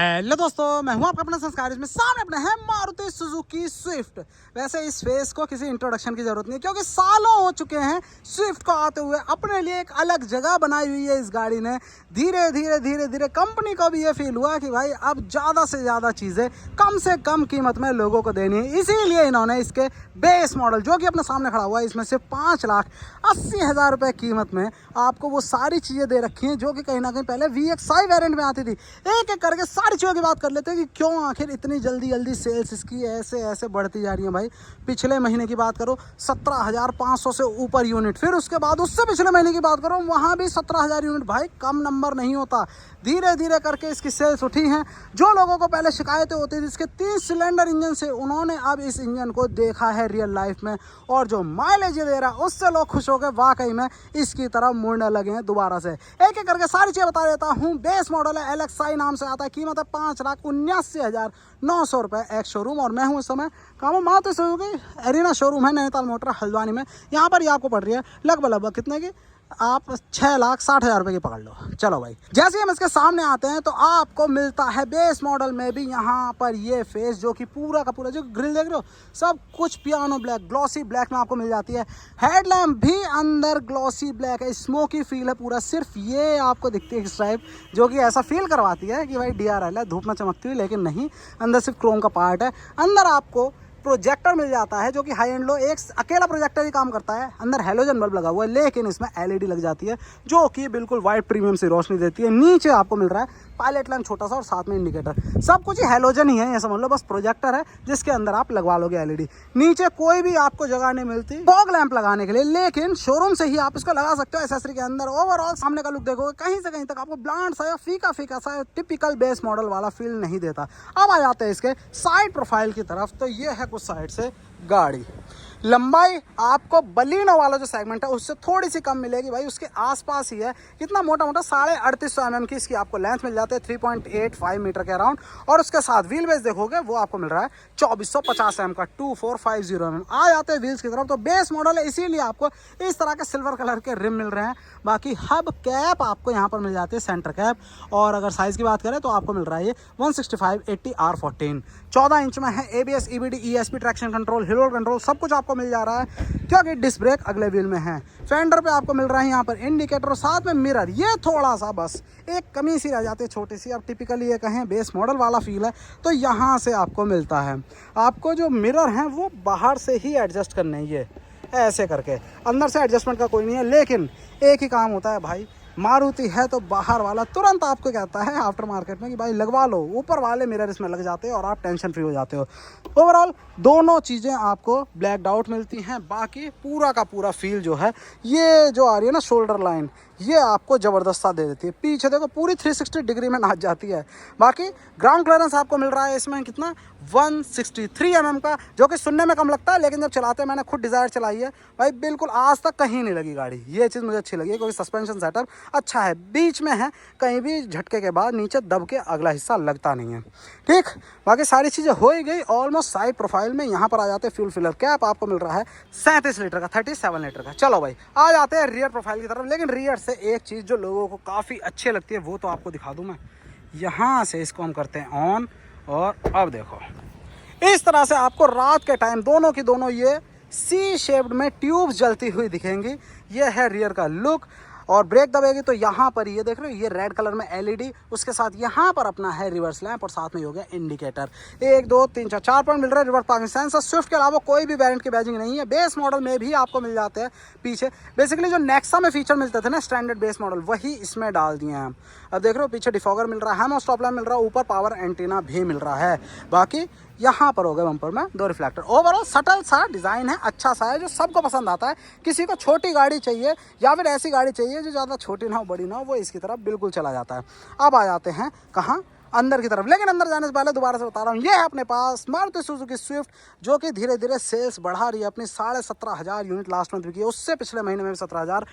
Hello दोस्तों, मैं हूं आपका अपना संस्कार। इसमें सामने अपने हैं मारुति सुजुकी स्विफ्ट। वैसे इस फेस को किसी इंट्रोडक्शन की जरूरत नहीं, क्योंकि सालों हो चुके हैं स्विफ्ट को आते हुए। अपने लिए एक अलग जगह बनाई हुई है इस गाड़ी ने। धीरे धीरे कंपनी को भी ये फील हुआ कि भाई अब ज़्यादा से ज़्यादा चीज़ें कम से कम कीमत में लोगों को देनी है। इसीलिए इन्होंने इसके बेस मॉडल जो कि अपने सामने खड़ा हुआ है, इसमें से 5,80,000 रुपये कीमत में आपको वो सारी चीज़ें दे रखी हैं जो कि कहीं ना कहीं पहले VXI वेरिएंट में आती थी। एक एक करके सारी चीज़ों की बात कर लेते हैं कि क्यों आखिर इतनी जल्दी सेल्स इसकी ऐसे बढ़ती जा रही है। भाई पिछले महीने की बात करो 17,500 से ऊपर यूनिट, फिर उसके बाद उससे पिछले महीने की बात करो वहाँ भी 17,000 यूनिट। भाई कम नंबर नहीं होता। धीरे धीरे करके इसकी सेल्स उठी हैं। जो लोगों को पहले शिकायतें होती थी इसके 3 सिलेंडर इंजन से, उन्होंने अब इस इंजन को देखा है रियल लाइफ में, और जो माइलेज दे रहा है उससे लोग खुश हो गए। वाकई में इसकी तरफ मुड़ने लगे हैं दोबारा से। एक एक करके सारी चीज़ें बता देता हूँ। बेस मॉडल है, LXI नाम से आता है। कीमत है 5,79,900 रुपये एक शोरूम। और मैं हूँ इस समय काम मारुति सुजुकी एरिना शोरूम है नैनीताल मोटर हल्द्वानी में। यहाँ पर ही आपको पड़ रही है लगभग कितने की, आप 6,60,000 रुपये की पकड़ लो। चलो भाई, जैसे ही हम इसके सामने आते हैं तो आपको मिलता है बेस मॉडल में भी यहाँ पर ये फेस, जो कि पूरा का पूरा जो ग्रिल देख रहे हो सब कुछ पियानो ब्लैक, ग्लॉसी ब्लैक में आपको मिल जाती है। हेडलैम्प भी अंदर ग्लॉसी ब्लैक है, स्मोकी फील है पूरा। सिर्फ ये आपको दिखती है स्ट्राइप, जो कि ऐसा फील करवाती है कि भाई DRL है, धूप में चमकती हुई, लेकिन नहीं, अंदर सिर्फ क्रोम का पार्ट है। अंदर आपको प्रोजेक्टर मिल जाता है जो कि हाई एंड लो एक अकेला प्रोजेक्टर ही काम करता है। अंदर हेलोजन बल्ब लगा हुआ है, लेकिन इसमें LED लग जाती है जो कि बिल्कुल वाइट प्रीमियम से रोशनी देती है। नीचे आपको मिल रहा है पायलट लैंप छोटा सा और साथ में इंडिकेटर। सब कुछ ही हेलोजन ही है, ये समझ लो। बस प्रोजेक्टर है जिसके अंदर आप लगवा लोगे LED। नीचे कोई भी आपको जगह नहीं मिलती फॉग लैंप लगाने के लिए, लेकिन शोरूम से ही आप इसको लगा सकते हो एक्सेसरी के अंदर। ओवरऑल सामने का लुक देखोगे कहीं से कहीं तक आपको ब्लांड सा या फीका सा टिपिकल बेस मॉडल वाला फील नहीं देता। अब आ जाते हैं इसके साइड प्रोफाइल की तरफ। तो ये है कुछ साइड से गाड़ी। लंबाई आपको बलिनो वाला जो सेगमेंट है उससे थोड़ी सी कम मिलेगी। भाई उसके आसपास ही है। कितना मोटा 3850 mm की इसकी आपको लेंथ मिल जाती है, 3.85 मीटर के अराउंड। और उसके साथ व्हील बेस देखोगे वो आपको मिल रहा है 2450 mm का, 2450 mm। आ जाते हैं व्हील्स की तरफ। तो बेस मॉडल है, इसीलिए आपको इस तरह के सिल्वर कलर के रिम मिल रहे हैं। बाकी हब कैप आपको यहाँ पर मिल जाती है, सेंटर कैप। और अगर साइज़ की बात करें तो आपको मिल रहा है ये 165/80 R14। 14 इंच में है। ABS, EBD, ESP, traction control, hill hold control सब कुछ आपको मिल जा रहा है, क्योंकि डिस्क ब्रेक अगले व्हील में है। फेंडर पे आपको मिल रहा है यहाँ पर इंडिकेटर और साथ में मिरर। ये थोड़ा सा बस एक कमी सी रह जाती है, छोटी सी। अब टिपिकली ये कहें बेस मॉडल वाला फील है तो यहाँ से आपको मिलता है। आपको जो मिरर हैं वो बाहर से ही एडजस्ट करने हैं, ये ऐसे करके। अंदर से एडजस्टमेंट का कोई नहीं है, लेकिन एक ही काम होता है भाई, मारुति है तो बाहर वाला तुरंत आपको कहता है आफ्टर मार्केट में कि भाई लगवा लो। ऊपर वाले मिरर इसमें लग जाते हैं और आप टेंशन फ्री हो जाते हो। ओवरऑल दोनों चीज़ें आपको ब्लैक आउट मिलती हैं। बाकी पूरा का पूरा फील जो है, ये जो आ रही है ना शोल्डर लाइन, ये आपको ज़बरदस्त सा दे देती है। पीछे देखो पूरी 360 डिग्री में नाच जाती है। बाकी ग्राउंड क्लियरेंस आपको मिल रहा है इसमें कितना, 163 mm का, जो कि सुनने में कम लगता है, लेकिन जब चलाते हैं, मैंने खुद डिज़ायर चलाई है भाई, बिल्कुल आज तक कहीं नहीं लगी गाड़ी। ये चीज़ मुझे अच्छी लगी, क्योंकि सस्पेंशन सेटअप अच्छा है, बीच में है, कहीं भी झटके के बाद नीचे दब के अगला हिस्सा लगता नहीं है। ठीक, बाकी सारी चीज़ें हो ही गई ऑलमोस्ट। साइड प्रोफाइल में यहाँ पर आ जाते हैं फ्यूल फिलर कैप, आपको मिल रहा है 37 लीटर का, 37 लीटर का। चलो भाई आ जाते हैं रियर प्रोफाइल की तरफ। लेकिन रियर से एक चीज़ जो लोगों को काफ़ी अच्छी लगती है वो तो आपको दिखा दूँ मैं। यहाँ से इसको हम करते हैं ऑन, और अब देखो इस तरह से आपको रात के टाइम दोनों की दोनों ये C शेप्ड में ट्यूब्स जलती हुई दिखेंगी। ये है रियर का लुक। और ब्रेक दबेगी तो यहाँ पर ये देख रहे हो, ये रेड कलर में LED, उसके साथ यहाँ पर अपना है रिवर्स लैंप, और साथ में हो गया इंडिकेटर। 1 2 3 4 पॉइंट मिल रहा है। रिवर्स पार्किंग सेंसर स्विफ्ट के अलावा कोई भी वेरिएंट की बैजिंग नहीं है। बेस मॉडल में भी आपको मिल जाते हैं पीछे। बेसिकली जो नेक्सा में फीचर मिलते थे ना स्टैंडर्ड बेस मॉडल, वही इसमें डाल दिए हैं हम। अब देख रहे हो पीछे डिफॉगर मिल रहा है, हैमर स्टॉप लैंप मिल रहा है, ऊपर पावर एंटीना भी मिल रहा है। बाकी यहाँ पर हो गए बम्पर में 2 रिफ्लेक्टर। ओवरऑल सटल सा डिज़ाइन है, अच्छा सा है, जो सबको पसंद आता है। किसी को छोटी गाड़ी चाहिए या फिर ऐसी गाड़ी चाहिए जो ज़्यादा छोटी ना हो बड़ी ना हो, वो इसकी तरफ बिल्कुल चला जाता है। अब आ जाते हैं कहाँ, अंदर की तरफ। लेकिन अंदर जाने से पहले दोबारा से बता रहा हूँ, ये है अपने पास मारुति सुजुकी स्विफ्ट, जो कि धीरे धीरे सेल्स बढ़ा रही है। अपनी 17,500 यूनिट लास्ट मंथ बिकी है, उससे पिछले महीने में भी 17,000।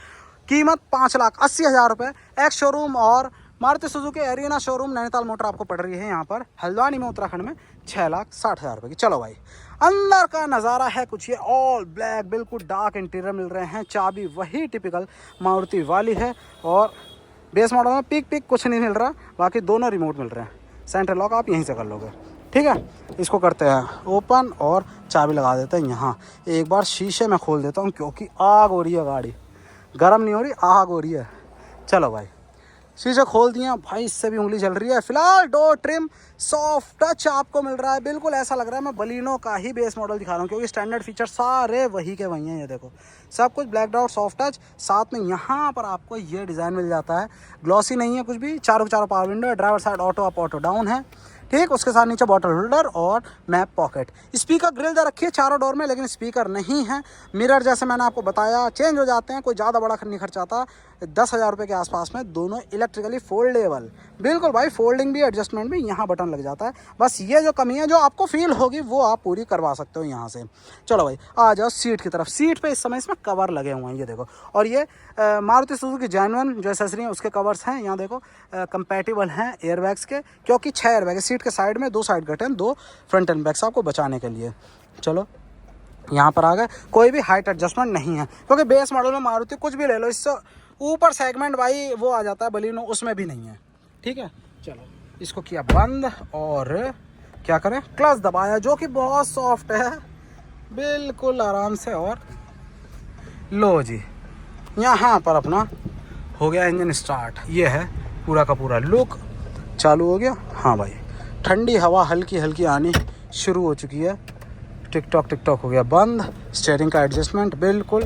कीमत 5,80,000 रुपये एक्स शोरूम। और Maruti Suzuki arena showroom Nainital motor आपको पड़ रही है यहाँ पर हल्द्वानी में, उत्तराखंड में, 6,60,000 रुपये की। चलो भाई अंदर का नज़ारा है कुछ ये, ऑल ब्लैक, बिल्कुल डार्क इंटीरियर मिल रहे हैं। चाबी वही टिपिकल मारुति वाली है, और बेस मॉडल में पिक कुछ नहीं मिल रहा। बाकी दोनों रिमोट मिल रहे हैं। सेंट्रल लॉक आप यहीं से कर लोगे। ठीक है, इसको करते हैं ओपन और चाबी लगा देते हैं यहाँ। एक बार शीशे में खोल देता हूँ क्योंकि आग हो रही है, गाड़ी गर्म नहीं हो रही, आग हो रही है। चलो भाई, शीशे खोल दिए भाई, इससे भी उंगली जल रही है। फिलहाल डोर ट्रिम सॉफ्ट टच आपको मिल रहा है, बिल्कुल ऐसा लग रहा है मैं बलिनो का ही बेस मॉडल दिखा रहा हूँ क्योंकि स्टैंडर्ड फीचर सारे वही के वही हैं। ये देखो सब कुछ ब्लैक डॉट सॉफ्ट टच, साथ में यहाँ पर आपको ये डिज़ाइन मिल जाता है, ग्लॉसी नहीं है कुछ भी, चारों पावर विंडो है, driver side auto up auto down है। ठीक, उसके साथ नीचे बॉटल होल्डर और मैप पॉकेट। स्पीकर ग्रिल दे रखी है चारों डोर में, लेकिन स्पीकर नहीं है। मिरर जैसे मैंने आपको बताया चेंज हो जाते हैं, कोई ज़्यादा बड़ा नहीं खर्च आता, 10,000 रुपये के आसपास में। दोनों इलेक्ट्रिकली फोल्डेबल, बिल्कुल भाई, फोल्डिंग भी एडजस्टमेंट भी, यहाँ बटन लग जाता है। बस ये जो कमी है जो आपको फील होगी वो आप पूरी करवा सकते हो यहाँ से। चलो भाई आ जाओ सीट की तरफ। सीट पे इस समय इसमें कवर लगे हुए हैं, ये देखो। और ये मारुति सुजुकी जेन्युइन जो एसेसरी है उसके कवर्स हैं, यहाँ देखो कंपैटिबल हैं एयरबैग्स के, क्योंकि 6 एयरबैग सीट के साइड में, 2 साइड कट हैं, 2 फ्रंट एंड बैग्स आपको बचाने के लिए। चलो यहाँ पर आ गए, कोई भी हाइट एडजस्टमेंट नहीं है क्योंकि बेस मॉडल में मारुति कुछ भी ले लो, इससे ऊपर सेगमेंट भाई वो आ जाता है बलिनो, उसमें भी नहीं है। ठीक है, चलो इसको किया बंद और क्या करें, क्लच दबाया जो कि बहुत सॉफ्ट है, बिल्कुल आराम से। और लो जी, यहाँ पर अपना हो गया इंजन स्टार्ट। ये है पूरा का पूरा लुक, चालू हो गया। हाँ भाई, ठंडी हवा हल्की हल्की आनी शुरू हो चुकी है। टिक टॉक हो गया बंद। स्टीयरिंग का एडजस्टमेंट बिल्कुल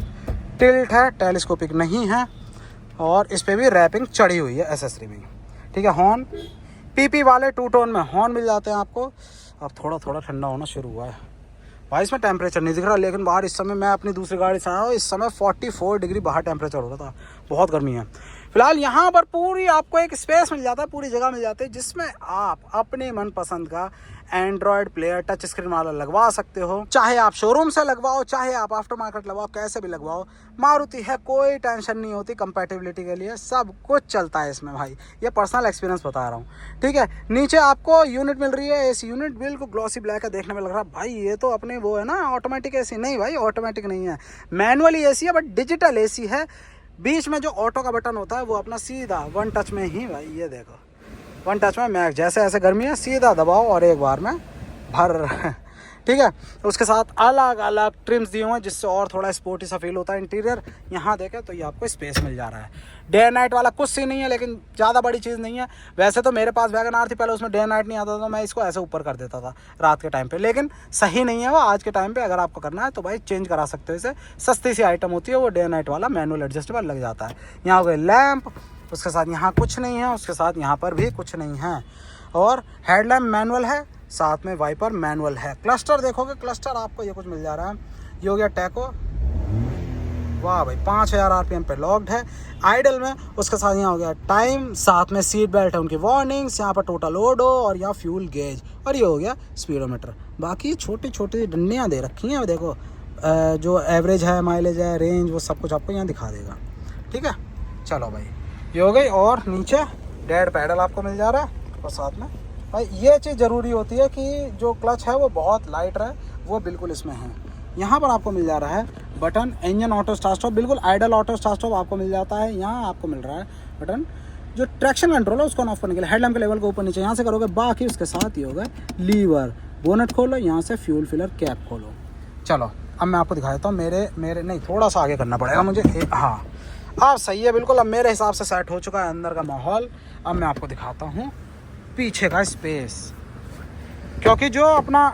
टिल्ट है, टेलीस्कोपिक नहीं है, और इस पर भी रैपिंग चढ़ी हुई है एसेसरी में। ठीक है, हॉर्न पीपी वाले 2 टोन में हॉर्न मिल जाते हैं आपको। अब थोड़ा थोड़ा ठंडा होना शुरू हुआ है भाई, इसमें टेम्परेचर नहीं दिख रहा, लेकिन बाहर इस समय मैं अपनी दूसरी गाड़ी से आया हूँ, इस समय 44 डिग्री बाहर टेम्परेचर हो रहा था, बहुत गर्मी है। फिलहाल यहाँ पर पूरी आपको एक स्पेस मिल जाता है, पूरी जगह मिल जाती है, जिसमें आप अपने मनपसंद का एंड्रॉयड प्लेयर टच स्क्रीन वाला लगवा सकते हो। चाहे आप शोरूम से लगवाओ, चाहे आप आफ्टर मार्केट लगवाओ, कैसे भी लगवाओ, मारुति है, कोई टेंशन नहीं होती कंपैटिबिलिटी के लिए, सब कुछ चलता है इसमें भाई। ये पर्सनल एक्सपीरियंस बता रहा हूँ। ठीक है, नीचे आपको यूनिट मिल रही है, एसी यूनिट, बिल्कुल ग्लॉसी ब्लैक है, देखने में लग रहा है भाई ये तो अपने वो है ना ऑटोमेटिक एसी। नहीं भाई, ऑटोमेटिक नहीं है, मैनुअली एसी है, बट डिजिटल एसी है। बीच में जो ऑटो का बटन होता है वो अपना सीधा 1 टच में ही भाई, ये देखो 1 टच में मैक्स, जैसे ऐसे गर्मी है सीधा दबाओ और एक बार में भर। ठीक है, उसके साथ अलग अलग ट्रिम्स दिए हुए हैं जिससे और थोड़ा स्पोर्टी सा फील होता है इंटीरियर। यहाँ देखें तो ये आपको स्पेस मिल जा रहा है। डे नाइट वाला कुछ सी नहीं है, लेकिन ज़्यादा बड़ी चीज़ नहीं है। वैसे तो मेरे पास वैगन आर थी पहले, उसमें डे नाइट नहीं आता था, मैं इसको ऐसे ऊपर कर देता था रात के टाइम पे, लेकिन सही नहीं है वो आज के टाइम पे। अगर आपको करना है तो भाई चेंज करा सकते हो इसे, सस्ती सी आइटम होती है वो डे नाइट वाला, मैनुअल एडजस्टेबल लग जाता है। यहाँ हो गए लैम्प, उसके साथ यहाँ कुछ नहीं है, उसके साथ यहाँ पर भी कुछ नहीं है, और हेडलैम्प मैनुअल है, साथ में वाइपर मैनुअल है। क्लस्टर देखोगे, क्लस्टर आपको ये कुछ मिल जा रहा है। ये हो गया टैको, वाह भाई 5000 RPM पे लॉक्ड है आइडल में। उसके साथ यहाँ हो गया टाइम, साथ में सीट बेल्ट है, उनकी वार्निंग्स, यहाँ पर टोटल ओडो और यहाँ फ्यूल गेज, और ये हो गया स्पीडोमीटर। बाकी छोटी छोटी डंडियाँ दे रखी हैं देखो, जो एवरेज है, माइलेज है, रेंज, वो सब कुछ आपको यहाँ दिखा देगा। ठीक है, चलो भाई ये हो गई। और नीचे डेड पैडल आपको मिल जा रहा है, और साथ में भाई ये चीज़ ज़रूरी होती है कि जो क्लच है वो बहुत लाइट रहे, वो बिल्कुल इसमें है। यहाँ पर आपको मिल जा रहा है button engine auto start stop, बिल्कुल आइडल ऑटो स्टार्ट स्टॉप आपको मिल जाता है। यहाँ आपको मिल रहा है बटन जो ट्रैक्शन कंट्रोल है उसको ऑफ करने के लिए, हेडलैम्प के लेवल को ऊपर नीचे यहाँ से करोगे। बाकी उसके साथ ही होगा लीवर, बोनट खोलो, यहाँ से फ्यूल फिलर कैप खोलो। चलो अब मैं आपको दिखा देता हूँ, मेरे नहीं थोड़ा सा आगे करना पड़ेगा मुझे। हाँ अब सही है बिल्कुल, अब मेरे हिसाब से सेट हो चुका है अंदर का माहौल। अब मैं आपको दिखाता हूँ पीछे का स्पेस, क्योंकि जो अपना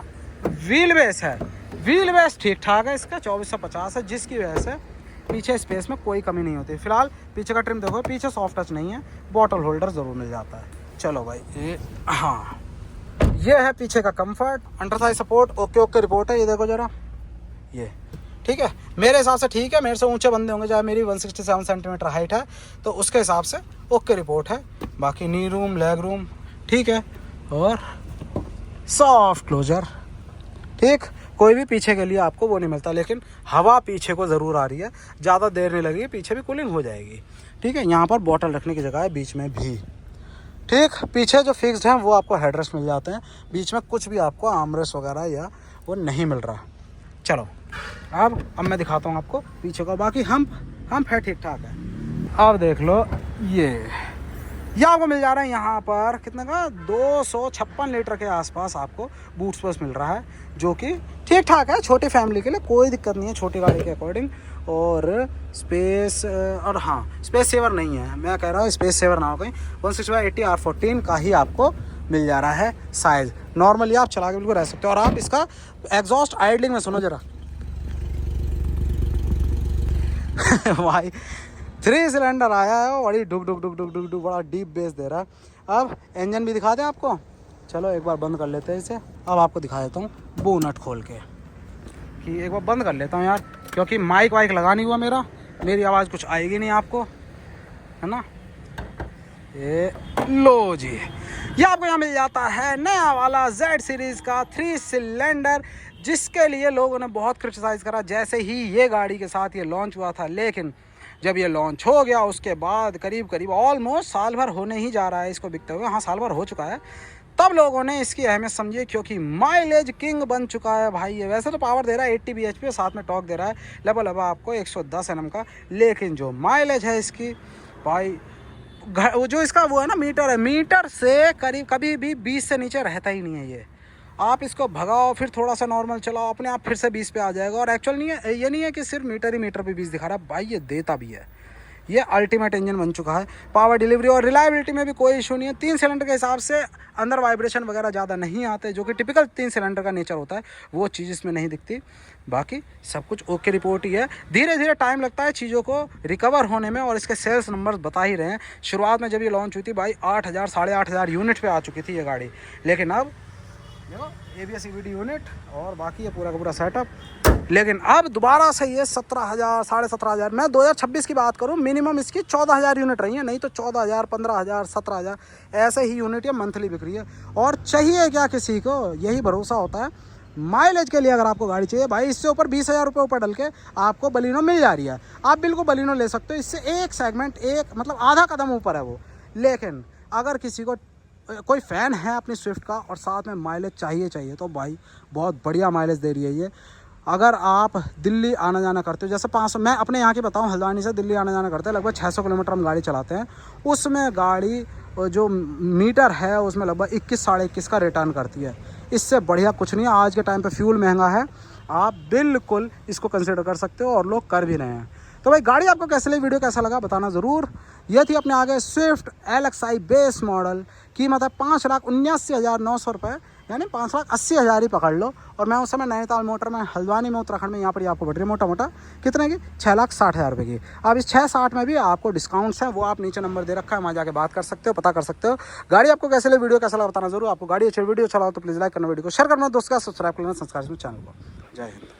व्हील बेस है, व्हील बेस ठीक ठाक है इसका, 2450 है, जिसकी वजह से पीछे स्पेस में कोई कमी नहीं होती। फिलहाल पीछे का ट्रिम देखो, पीछे सॉफ्ट टच नहीं है, बॉटल होल्डर ज़रूर मिल जाता है। चलो भाई ये, हाँ ये है पीछे का comfort, under Thai support okay report है, ये देखो ज़रा ये। ठीक है, मेरे हिसाब से ठीक है, मेरे से ऊंचे बंदे होंगे, चाहे मेरी 167 सेंटीमीटर हाइट है तो उसके हिसाब से ओके रिपोर्ट है। बाकी नी रूम, लेग रूम ठीक है, और सॉफ्ट क्लोजर। ठीक, कोई भी पीछे के लिए आपको वो नहीं मिलता, लेकिन हवा पीछे को ज़रूर आ रही है, ज़्यादा देर नहीं लगेगी, पीछे भी कूलिंग हो जाएगी। ठीक है, यहाँ पर बॉटल रखने की जगह है बीच में भी। ठीक, पीछे जो फिक्स्ड हैं वो आपको हेडरेस्ट मिल जाते हैं, बीच में कुछ भी आपको आर्मरेस्ट वगैरह या वो नहीं मिल रहा। चलो अब मैं दिखाता हूँ आपको पीछे का, बाकी हम है ठीक ठाक है। अब देख लो ये आपको मिल जा रहा है यहाँ पर कितने का 256 लीटर के आसपास आपको बूट स्पेस मिल रहा है, जो कि ठीक ठाक है छोटी फैमिली के लिए, कोई दिक्कत नहीं है छोटी गाड़ी के अकॉर्डिंग। और स्पेस और हाँ स्पेस सेवर नहीं है, मैं कह रहा हूँ स्पेस सेवर ना हो कहीं। 160/80 R14 का ही आपको मिल जा रहा है साइज़। नॉर्मली आप चला के बिल्कुल रह सकते हो। और आप इसका एग्जॉस्ट आइडलिंग में सुनो जरा भाई 3 सिलेंडर आया है, बड़ी डुक डुक डुक डुक डुक डुक बड़ा डीप बेस दे रहा है। अब इंजन भी दिखा दें आपको, चलो एक बार बंद कर लेते हैं इसे। अब आपको दिखा देता हूँ बोनट खोल के, कि एक बार बंद कर लेता हूँ यार, क्योंकि माइक वाइक लगा नहीं हुआ मेरी आवाज़ कुछ आएगी नहीं आपको, है ना। ये लो जी, ये आपको यहाँ मिल जाता है नया वाला Z सीरीज़ का 3 सिलेंडर, जिसके लिए लोगों ने बहुत क्रिटिसाइज़ करा जैसे ही ये गाड़ी के साथ ये लॉन्च हुआ था। लेकिन जब ये लॉन्च हो गया उसके बाद करीब ऑलमोस्ट साल भर होने ही जा रहा है इसको बिकते हुए, हाँ साल भर हो चुका है, तब लोगों ने इसकी अहमियत समझी, क्योंकि माइलेज किंग बन चुका है भाई ये। वैसे तो पावर दे रहा है 80 bhp और साथ में टॉर्क दे रहा है लबा आपको 110 Nm का, लेकिन जो माइलेज है इसकी भाई, जो इसका वो है ना मीटर है, मीटर से कभी भी 20 से नीचे रहता ही नहीं है ये। आप इसको भगाओ फिर थोड़ा सा नॉर्मल चलाओ, अपने आप फिर से 20 पे आ जाएगा। और एक्चुअल नहीं है, ये नहीं है कि सिर्फ मीटर पे 20 दिखा रहा है भाई, ये देता भी है। ये अल्टीमेट इंजन बन चुका है। पावर डिलीवरी और रिलायबिलिटी में भी कोई इशू नहीं है। 3 सिलेंडर के हिसाब से अंदर वाइब्रेशन वगैरह ज़्यादा नहीं आते, जो कि टिपिकल 3 सिलेंडर का नेचर होता है, वो चीज़ इसमें नहीं दिखती। बाकी सब कुछ ओके रिपोर्ट ही है। धीरे धीरे टाइम लगता है चीज़ों को रिकवर होने में, और इसके सेल्स नंबर्स बता ही रहे हैं। शुरुआत में जब ये लॉन्च हुई थी भाई 8,000 8,500 यूनिट पे आ चुकी थी ये गाड़ी, लेकिन अब देखो ABS EBD यूनिट और बाकी ये पूरा का पूरा सेटअप, लेकिन अब दोबारा से ये 17,000 17,500, मैं 2026 की बात करूं, मिनिमम इसकी 14,000 यूनिट रही है, नहीं तो 14,000 15,000 17,000 ऐसे ही यूनिट ये मंथली बिक रही है। और चाहिए क्या किसी को, यही भरोसा होता है माइलेज के लिए। अगर आपको गाड़ी चाहिए भाई, इससे ऊपर 20,000 रुपये ऊपर डल के आपको बलिनो मिल जा रही है, आप बिल्कुल बलिनो ले सकते हो। इससे एक सेगमेंट, एक मतलब आधा कदम ऊपर है वो। लेकिन अगर किसी को कोई फ़ैन है अपनी स्विफ्ट का और साथ में माइलेज चाहिए तो भाई बहुत बढ़िया माइलेज दे रही है ये। अगर आप दिल्ली आना जाना करते हो, जैसे 500, मैं अपने यहाँ की बताऊँ, हल्द्वानी से दिल्ली आना जाना करते हैं, लगभग 600 किलोमीटर हम गाड़ी चलाते हैं, उसमें गाड़ी जो मीटर है उसमें लगभग 21 साढ़े 21 का रिटर्न करती है। इससे बढ़िया कुछ नहीं है। आज के टाइम पे फ्यूल महंगा है, आप बिल्कुल इसको कंसिडर कर सकते हो और लोग कर भी रहे हैं। तो भाई गाड़ी आपको कैसे लगी, वीडियो कैसा लगा बताना ज़रूर। यह थी अपने आगे स्विफ्ट LXI बेस मॉडल, कीमत है 5,79,900 रुपये, यानी 5,80,000 ही पकड़ लो। और मैं उस समय नैनीताल मोटर में, हल्द्वानी में, उत्तराखंड में, यहाँ पर आपको बढ़ रही है मोटा कितने की 6,60,000 रुपये की। अब इस 6,60 में भी आपको डिस्काउंट्स हैं, वो आप नीचे नंबर दे रखा है, वहाँ जाके बात कर सकते हो, पता कर सकते हो। गाड़ी आपको कैसे लगी, वीडियो कैसा लगा बताना जरूर। आपको गाड़ी अच्छी वीडियो चलाओ तो प्लीज़ लाइक करना, वीडियो को शेयर करना, दोस्तों का सब्सक्राइब करना संस्कार चैनल को। जय हिंद।